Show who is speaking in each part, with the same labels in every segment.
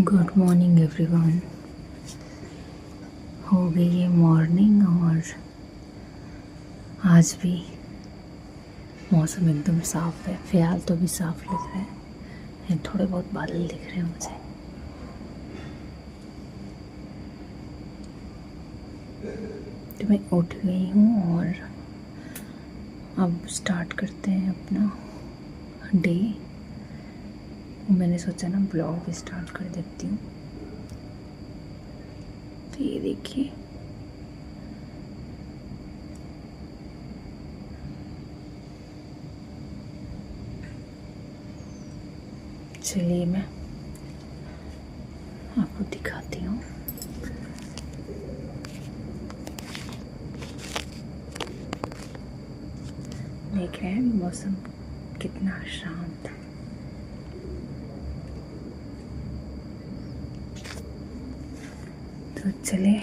Speaker 1: Good morning everyone. हो गई है मॉर्निंग और आज भी मौसम एकदम साफ़ है। फ़िलहाल तो भी साफ़ लग रहा है, थोड़े बहुत बादल दिख रहे हैं मुझे। तो मैं उठ गई हूँ और अब स्टार्ट करते हैं अपना डे। मैंने सोचा ना ब्लॉग भी स्टार्ट कर देती हूँ। तो ये देखिए, चलिए मैं आपको दिखाती हूँ। देख रहे हैं मौसम कितना शांत है। तो चले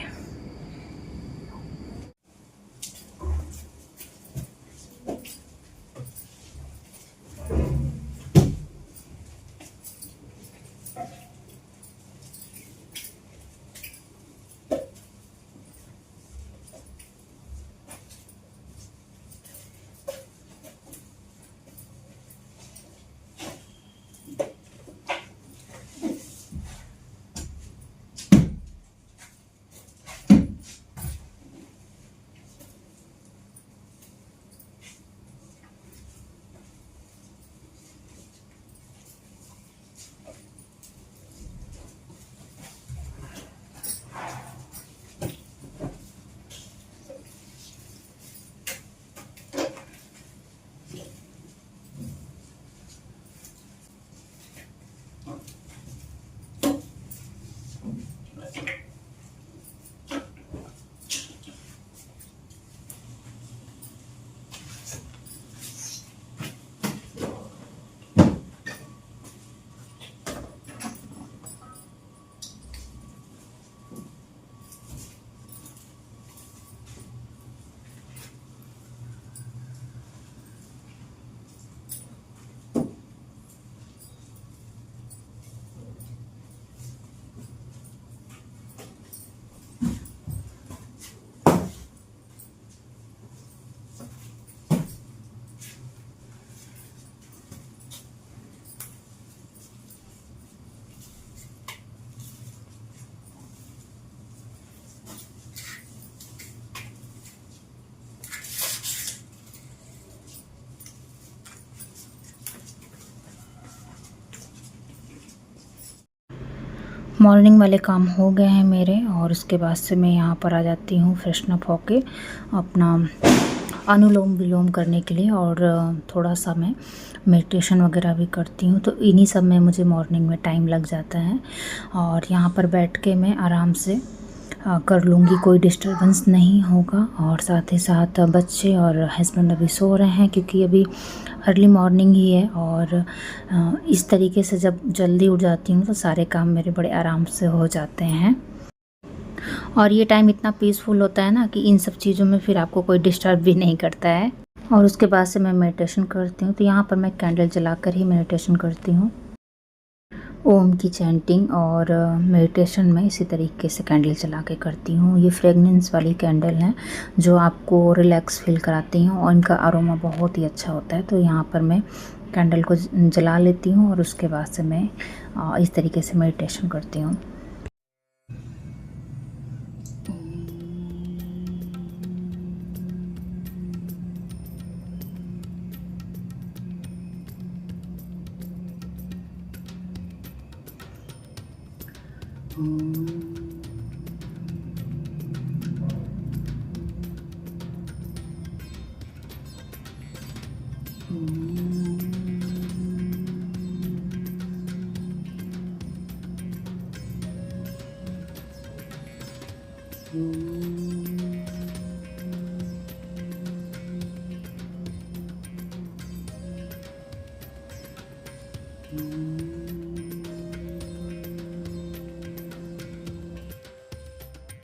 Speaker 1: मॉर्निंग वाले काम हो गए हैं मेरे और उसके बाद से मैं यहाँ पर आ जाती हूँ फ्रेशन अप होके अपना अनुलोम विलोम करने के लिए, और थोड़ा सा मैं मेडिटेशन वगैरह भी करती हूँ। तो इन्हीं सब में मुझे मॉर्निंग में टाइम लग जाता है और यहाँ पर बैठ के मैं आराम से कर लूँगी, कोई डिस्टरबेंस नहीं होगा। और साथ ही साथ बच्चे और हस्बैंड अभी सो रहे हैं क्योंकि अभी अर्ली मॉर्निंग ही है। और इस तरीके से जब जल्दी उठ जाती हूँ तो सारे काम मेरे बड़े आराम से हो जाते हैं। और ये टाइम इतना पीसफुल होता है ना कि इन सब चीज़ों में फिर आपको कोई डिस्टर्ब भी नहीं करता है। और उसके बाद से मैं मेडिटेशन करती हूँ। तो यहाँ पर मैं कैंडल जलाकर ही मेडिटेशन करती हूँ। ओम की चैंटिंग और मेडिटेशन में इसी तरीके से कैंडल जला के करती हूँ। ये फ्रेगनेंस वाली कैंडल हैं जो आपको रिलैक्स फील कराती हैं और इनका अरोमा बहुत ही अच्छा होता है। तो यहाँ पर मैं कैंडल को जला लेती हूँ और उसके बाद से मैं इस तरीके से मेडिटेशन करती हूँ।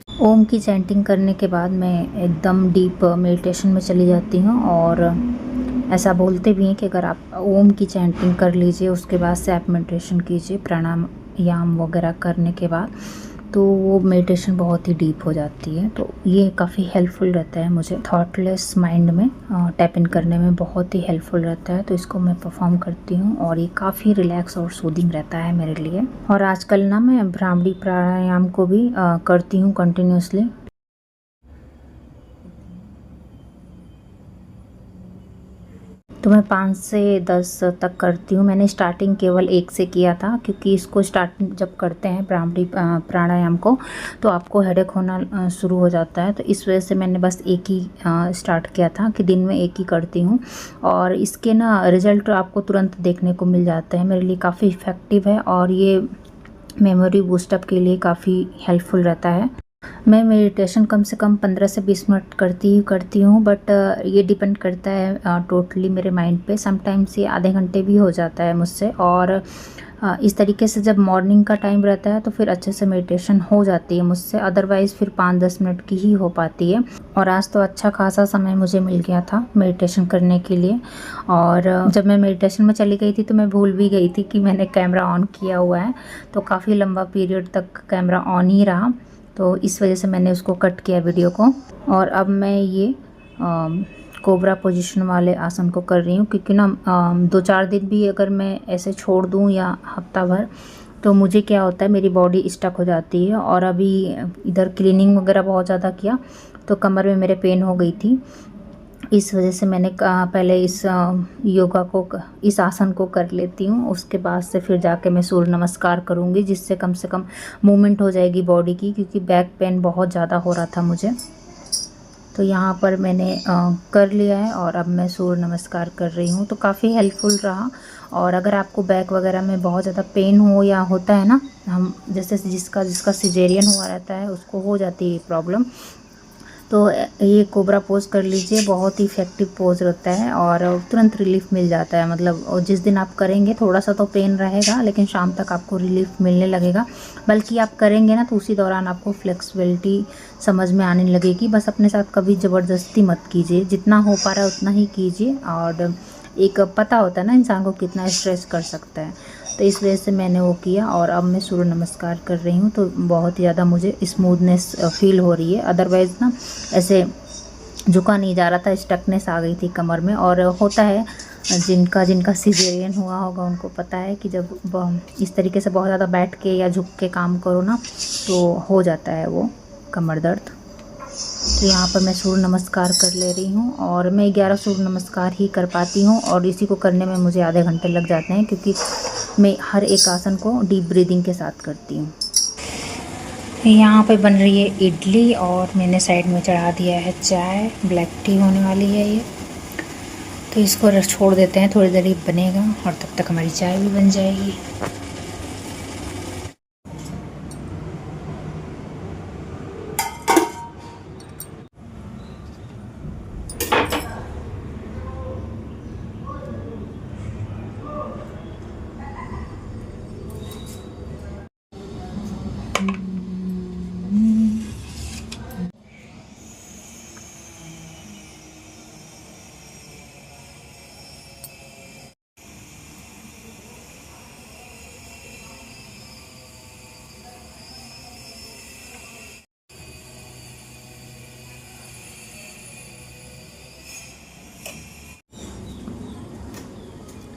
Speaker 1: ओम की चैंटिंग करने के बाद मैं एकदम डीप मेडिटेशन में चली जाती हूँ। और ऐसा बोलते भी हैं कि अगर आप ओम की चैंटिंग कर लीजिए उसके बाद से आप मेडिटेशन कीजिए, प्राणायाम प्राणायाम वगैरह करने के बाद, तो वो मेडिटेशन बहुत ही डीप हो जाती है। तो ये काफ़ी हेल्पफुल रहता है मुझे थॉटलेस माइंड में टैप इन करने में, बहुत ही हेल्पफुल रहता है। तो इसको मैं परफॉर्म करती हूँ और ये काफ़ी रिलैक्स और सूदिंग रहता है मेरे लिए। और आजकल ना मैं भ्रामरी प्राणायाम को भी करती हूँ कंटिन्यूसली। तो मैं 5 से 10 तक करती हूँ। मैंने स्टार्टिंग केवल 1 से किया था, क्योंकि इसको स्टार्टिंग जब करते हैं भ्रामरी प्राणायाम को, तो आपको हेडेक होना शुरू हो जाता है। तो इस वजह से मैंने बस 1 ही स्टार्ट किया था कि दिन में 1 ही करती हूँ। और इसके ना रिज़ल्ट आपको तुरंत देखने को मिल जाते हैं। मेरे लिए काफ़ी इफ़ेक्टिव है और ये मेमोरी बूस्टअप के लिए काफ़ी हेल्पफुल रहता है। मैं मेडिटेशन कम से कम 15 से 20 मिनट करती हूँ, बट ये डिपेंड करता है टोटली मेरे माइंड पे। समटाइम्स ये आधे घंटे भी हो जाता है मुझसे। और इस तरीके से जब मॉर्निंग का टाइम रहता है तो फिर अच्छे से मेडिटेशन हो जाती है मुझसे, अदरवाइज़ फिर 5-10 मिनट की ही हो पाती है। और आज तो अच्छा खासा समय मुझे मिल गया था मेडिटेशन करने के लिए। और जब मैं मेडिटेशन में चली गई थी तो मैं भूल भी गई थी कि मैंने कैमरा ऑन किया हुआ है। तो काफ़ी लंबा पीरियड तक कैमरा ऑन ही रहा, तो इस वजह से मैंने उसको कट किया वीडियो को। और अब मैं ये कोबरा पोजीशन वाले आसन को कर रही हूँ, क्योंकि ना 2-4 दिन भी अगर मैं ऐसे छोड़ दूँ या हफ्ता भर, तो मुझे क्या होता है, मेरी बॉडी स्टक हो जाती है। और अभी इधर क्लीनिंग वगैरह बहुत ज़्यादा किया तो कमर में मेरे पेन हो गई थी। इस वजह से मैंने कहा पहले इस योगा को, इस आसन को कर लेती हूँ, उसके बाद से फिर जाके मैं सूर्य नमस्कार करूँगी, जिससे कम से कम मूवमेंट हो जाएगी बॉडी की, क्योंकि बैक पेन बहुत ज़्यादा हो रहा था मुझे। तो यहाँ पर मैंने कर लिया है और अब मैं सूर्य नमस्कार कर रही हूँ। तो काफ़ी हेल्पफुल रहा। और अगर आपको बैक वगैरह में बहुत ज़्यादा पेन हो या होता है ना, हम जैसे जिसका सिजेरियन हुआ रहता है उसको हो जाती है प्रॉब्लम, तो ये कोबरा पोज कर लीजिए। बहुत ही इफ़ेक्टिव पोज रहता है और तुरंत रिलीफ मिल जाता है। मतलब और जिस दिन आप करेंगे थोड़ा सा तो पेन रहेगा, लेकिन शाम तक आपको रिलीफ मिलने लगेगा। बल्कि आप करेंगे ना तो उसी दौरान आपको फ्लेक्सिबिलिटी समझ में आने लगेगी। बस अपने साथ कभी ज़बरदस्ती मत कीजिए, जितना हो पा रहा है उतना ही कीजिए। और एक पता होता है ना इंसान को कितना स्ट्रेस कर सकता है, तो इस वजह से मैंने वो किया। और अब मैं सूर्य नमस्कार कर रही हूँ, तो बहुत ही ज़्यादा मुझे स्मूथनेस फील हो रही है। अदरवाइज़ ना ऐसे झुका नहीं जा रहा था, स्टकनेस आ गई थी कमर में। और होता है जिनका सिजेरियन हुआ होगा उनको पता है कि जब इस तरीके से बहुत ज़्यादा बैठ के या झुक के काम करो ना, तो हो जाता है वो कमर दर्द। तो यहाँ पर मैं सूर्य नमस्कार कर ले रही हूँ और मैं 11 सूर्य नमस्कार ही कर पाती हूँ, और इसी को करने में मुझे आधे घंटे लग जाते हैं, क्योंकि मैं हर एक आसन को डीप ब्रीदिंग के साथ करती हूँ। यहाँ पे बन रही है इडली और मैंने साइड में चढ़ा दिया है चाय, ब्लैक टी होने वाली है ये। तो इसको छोड़ देते हैं, थोड़ी देर बनेगा और तब तक हमारी चाय भी बन जाएगी।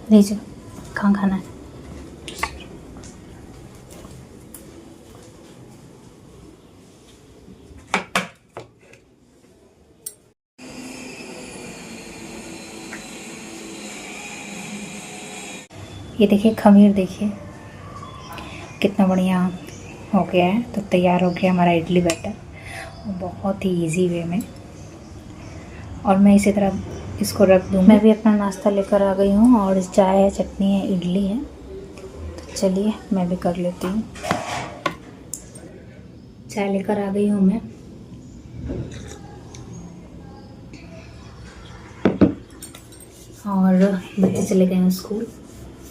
Speaker 1: लीजिए, कहाँ खाना है? ये देखिए खमीर, देखिए कितना बढ़िया हो गया है। तो तैयार हो गया हमारा इडली बैटर, बहुत ही इजी वे में। और मैं इसी तरह इसको रख दूँ। मैं भी अपना नाश्ता लेकर आ गई हूँ, और चाय है, चटनी है, इडली है। तो चलिए मैं भी कर लेती हूँ। चाय लेकर आ गई हूँ मैं। और बच्चे चले गए हैं स्कूल,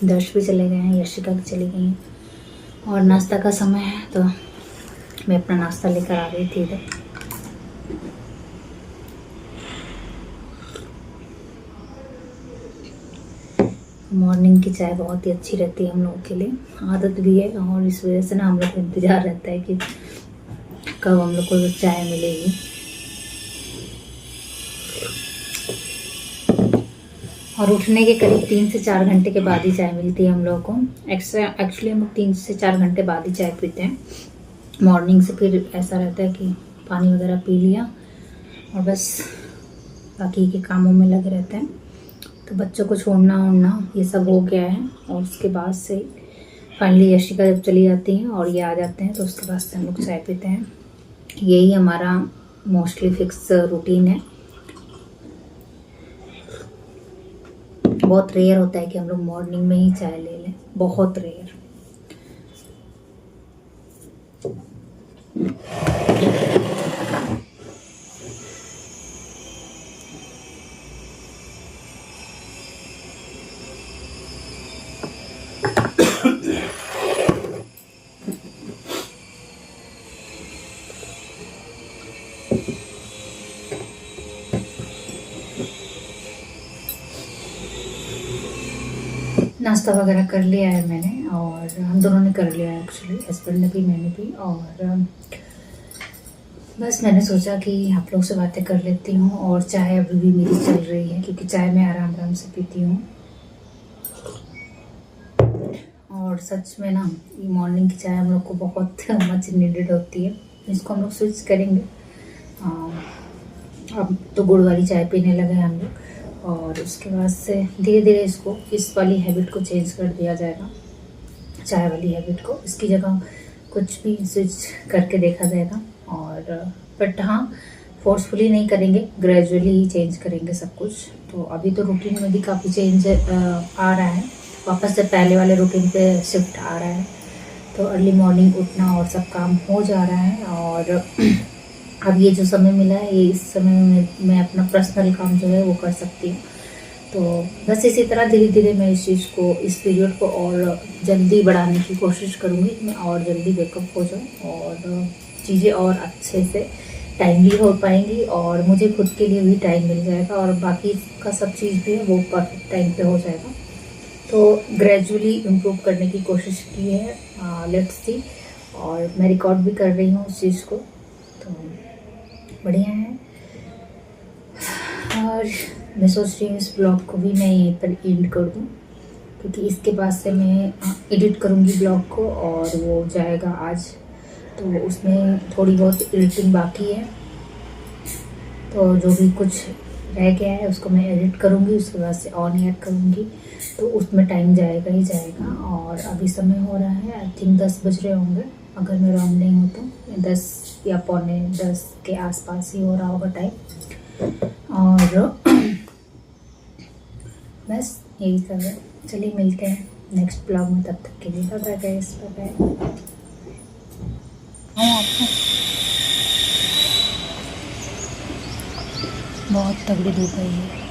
Speaker 1: दर्श भी चले गए हैं, यशिका भी चली गई हैं। और नाश्ता का समय है, तो मैं अपना नाश्ता लेकर आ गई थी इधर। मॉर्निंग की चाय बहुत ही अच्छी रहती है हम लोगों के लिए, आदत भी है, और इस वजह से ना हम लोग को इंतज़ार रहता है कि कब हम लोग को चाय मिलेगी। और उठने के करीब 3 से 4 घंटे के बाद ही चाय मिलती है हम लोगों को। एक्चुअली हम लोग 3 से 4 घंटे बाद ही चाय पीते हैं मॉर्निंग से। फिर ऐसा रहता है कि पानी वगैरह पी लिया और बस बाकी के कामों में लगे रहते हैं। तो बच्चों को छोड़ना ओढ़ना ये सब हो गया है, और उसके बाद से फाइनली यशिका जब चली जाती हैं और ये आ जाते हैं तो उसके बाद से हम लोग चाय पीते हैं। यही हमारा मोस्टली फिक्स रूटीन है। बहुत रेयर होता है कि हम लोग मॉर्निंग में ही चाय ले लें, बहुत रेयर। नाश्ता वगैरह कर लिया है मैंने, और हम दोनों ने कर लिया है एक्चुअली, हस्बैंड ने भी मैंने भी। और बस मैंने सोचा कि आप लोग से बातें कर लेती हूँ, और चाय अभी भी मेरी चल रही है क्योंकि चाय मैं आराम आराम से पीती हूँ। और सच में ना ये मॉर्निंग की चाय हम लोग को बहुत मच नीडेड होती है। इसको हम लोग स्विच करेंगे। अब तो गुड़ वाली चाय पीने लगे हैं हम लोग, और उसके बाद से धीरे धीरे इसको इस वाली हैबिट को चेंज कर दिया जाएगा, चाय वाली हैबिट को। इसकी जगह कुछ भी स्विच करके देखा जाएगा। और बट हाँ, फोर्सफुली नहीं करेंगे, ग्रेजुअली ही चेंज करेंगे सब कुछ। तो अभी तो रूटीन में भी काफ़ी चेंज आ रहा है, वापस से पहले वाले रूटीन पे शिफ्ट आ रहा है। तो अर्ली मॉर्निंग उठना और सब काम हो जा रहा है। और अब ये जो समय मिला है, ये इस समय में मैं अपना पर्सनल काम जो है वो कर सकती हूँ। तो बस इसी तरह धीरे धीरे मैं इस चीज़ को, इस पीरियड को और जल्दी बढ़ाने की कोशिश करूँगी कि मैं और जल्दी वेकअप हो जाऊँ और चीज़ें और अच्छे से टाइमली हो पाएंगी, और मुझे खुद के लिए भी टाइम मिल जाएगा, और बाकी का सब चीज़ भी है वो परफेक्ट टाइम पे हो जाएगा। तो ग्रेजुअली इम्प्रूव करने की कोशिश की है, लेट्स सी। और मैं रिकॉर्ड भी कर रही हूँ उस चीज़ को, तो बढ़िया है। और मैं सोच रही हूँ इस ब्लॉग को भी मैं यहीं पर एंड कर दूँ, क्योंकि इसके बाद से मैं एडिट करूँगी ब्लॉग को, और वो जाएगा आज। तो उसमें थोड़ी बहुत एडिटिंग बाकी है, तो जो भी कुछ रह गया है उसको मैं एडिट करूँगी, उसके बाद से ऑन एयर करूँगी। तो उसमें टाइम जाएगा ही जाएगा। और अभी समय हो रहा है, आई थिंक 10 बज रहे होंगे, अगर मैं रॉन्ग नहीं हूँ तो 10 या पौने 10 के आसपास ही हो रहा होगा टाइम। और बस यही सब है। चलिए मिलते हैं नेक्स्ट ब्लॉग में, तब तक के लिए bye bye guys, bye bye. बहुत तगड़ी धूप है ये।